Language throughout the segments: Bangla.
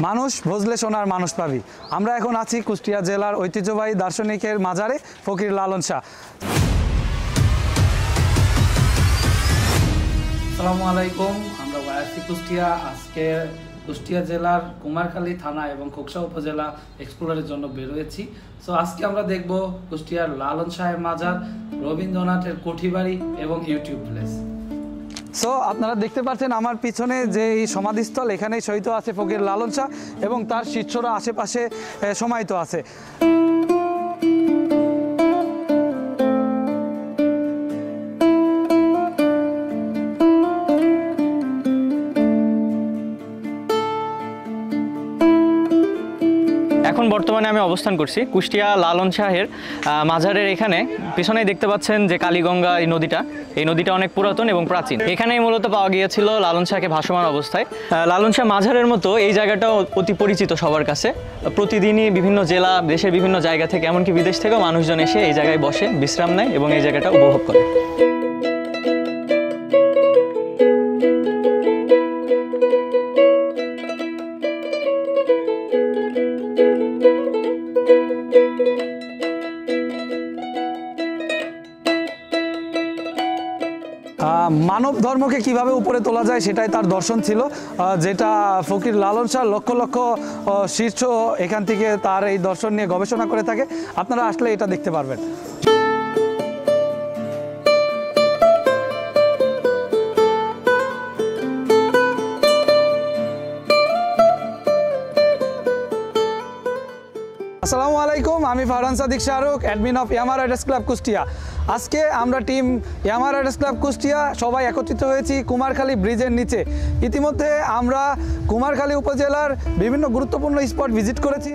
মানুষ ভজলে সোনার মানুষ পাবি। আমরা এখন আছি কুষ্টিয়া জেলার ঐতিহ্যবাহী দার্শনিকের মাজারে ফকির লালন শাহ। আসসালামু আলাইকুম, আমরা আছি কুষ্টিয়া। আজকে কুষ্টিয়া জেলার কুমারখালী থানা এবং খোকসা উপজেলা এক্সপ্লোরের জন্য বের হয়েছি। সো আজকে আমরা দেখব কুষ্টিয়ার লালন শাহের মাজার, রবীন্দ্রনাথের কুঠিবাড়ি এবং ইউটিউব ভিলেজ। সো আপনারা দেখতে পাচ্ছেন আমার পিছনে যে এই সমাধিস্থল, এখানেই শহীদ আছে ফকির লালন শাহ এবং তার শিষ্যরা আশেপাশে সমাহিত আছে। এখন বর্তমানে আমি অবস্থান করছি কুষ্টিয়া লালন শাহের মাজারের এখানে। পিছনেই দেখতে পাচ্ছেন যে কালীগঙ্গা এই নদীটা অনেক পুরাতন এবং প্রাচীন। এখানেই মূলত পাওয়া গিয়েছিল লালন শাহকে ভাসমান অবস্থায়। লালন শাহ মাজারের মতো এই জায়গাটাও অতি পরিচিত সবার কাছে। প্রতিদিনই বিভিন্ন জেলা, দেশের বিভিন্ন জায়গা থেকে, এমনকি বিদেশ থেকেও মানুষজন এসে এই জায়গায় বসে বিশ্রাম নেয় এবং এই জায়গাটা উপভোগ করে। মানব ধর্মকে কিভাবে উপরে তোলা যায় সেটাই তার দর্শন ছিল, যেটা ফকির লালন শাহ লক্ষ লক্ষ শীর্ষ এখান থেকে তার এই দর্শন নিয়ে গবেষণা করে থাকে। আপনারা আসলে এটা দেখতে পারবেন। আসসালামু আলাইকুম, আমি Farhan Sadiq Shahrukh, admin of Yamaha riders club Kushtia. আজকে আমরা team Yamaha riders club Kushtia সবাই একত্রিত হয়েছি কুমারখালী ব্রিজের নিচে। ইতিমধ্যে আমরা কুমারখালী উপজেলার বিভিন্ন গুরুত্বপূর্ণ স্পট ভিজিট করেছি।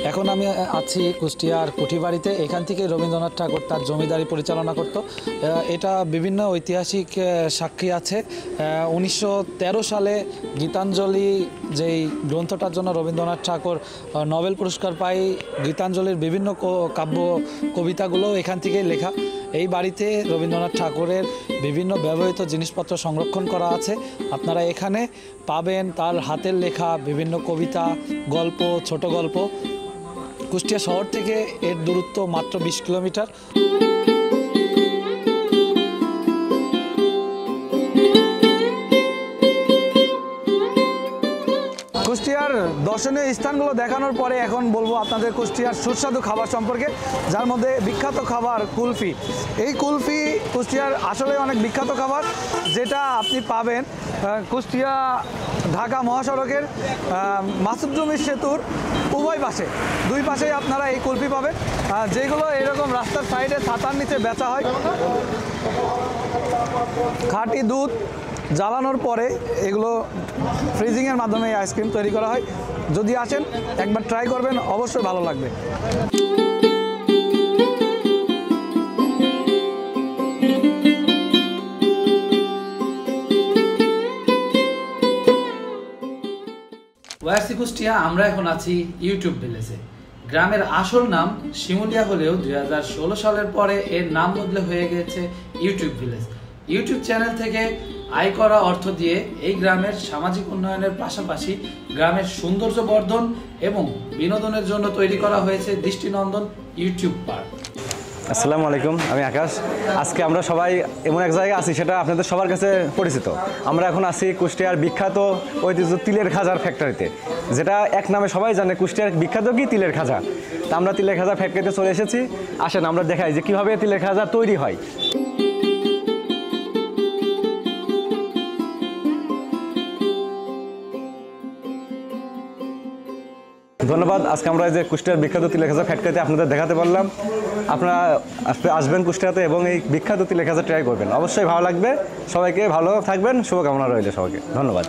এখন আমি আছি কুষ্টিয়ার কুঠিবাড়িতে। এখান থেকে রবীন্দ্রনাথ ঠাকুর তার জমিদারি পরিচালনা করত। এটা বিভিন্ন ঐতিহাসিক সাক্ষী আছে। 1913 সালে গীতাঞ্জলি যেই গ্রন্থটার জন্য রবীন্দ্রনাথ ঠাকুর নোবেল পুরস্কার পায়, গীতাঞ্জলির বিভিন্ন কাব্য কবিতাগুলো এখান থেকেই লেখা। এই বাড়িতে রবীন্দ্রনাথ ঠাকুরের বিভিন্ন ব্যবহৃত জিনিসপত্র সংরক্ষণ করা আছে। আপনারা এখানে পাবেন তার হাতের লেখা বিভিন্ন কবিতা, গল্প, ছোট গল্প। কুষ্টিয়া শহর থেকে এর দূরত্ব মাত্র 20 কিলোমিটার। কুষ্টিয়ার দর্শনীয় স্থানগুলো দেখানোর পরে এখন বলবো আপনাদের কুষ্টিয়ার সুস্বাদু খাবার সম্পর্কে, যার মধ্যে বিখ্যাত খাবার কুলফি। এই কুলফি কুষ্টিয়ার আসলে অনেক বিখ্যাত খাবার, যেটা আপনি পাবেন কুষ্টিয়া ঢাকা মহাসড়কের মাসুদ জমির সেতুর উভয় পাশে, দুই পাশেই আপনারা এই কুলফি পাবেন, যেগুলো এরকম রাস্তার সাইডে ছাতার নিচে বেচা হয়। খাঁটি দুধ জ্বালানোর পরে এগুলো ফ্রিজিংয়ের মাধ্যমে এই আইসক্রিম তৈরি করা হয়। যদি আসেন একবার ট্রাই করবেন, অবশ্যই ভালো লাগবে। ওয়ারসি কুষ্টিয়া, আমরা এখন আছি ইউটিউব ভিলেজে। গ্রামের আসল নাম শিমুলিয়া হলেও 2016 সালের পরে এর নাম বদলে হয়ে গেছে ইউটিউব ভিলেজ। ইউটিউব চ্যানেল থেকে আয় করা অর্থ দিয়ে এই গ্রামের সামাজিক উন্নয়নের পাশাপাশি গ্রামের সৌন্দর্য বর্ধন এবং বিনোদনের জন্য তৈরি করা হয়েছে দৃষ্টিনন্দন ইউটিউব পার্ক। আসসালামু আলাইকুম, আমি আকাশ। আজকে আমরা সবাই এমন এক জায়গায় আছি, সেটা আপনাদের সবার কাছে পরিচিত। আমরা এখন আছি কুষ্টিয়ার বিখ্যাত ঐতিহ্য তিলের খাজার ফ্যাক্টরিতে, যেটা এক নামে সবাই জানে কুষ্টিয়ার বিখ্যাত কি তিলের খাজা। তা আমরা তিলের খাজা ফ্যাক্টরিতে চলে এসেছি। আসেন আমরা দেখাই যে কীভাবে তিলের খাজা তৈরি হয়। ধন্যবাদ। আজকে আমরা যে কুষ্টিয়ার বিখ্যাত তিলের খাজা ফ্যাক্টরিতে আপনাদের দেখাতে পারলাম। আপনারা আসবেন কুষ্টিয়াতে এবং এই বিখ্যাত তিলের খাজা ট্রাই করবেন, অবশ্যই ভালো লাগবে। সবাইকে ভালো থাকবেন, শুভকামনা রইল সবাইকে। ধন্যবাদ।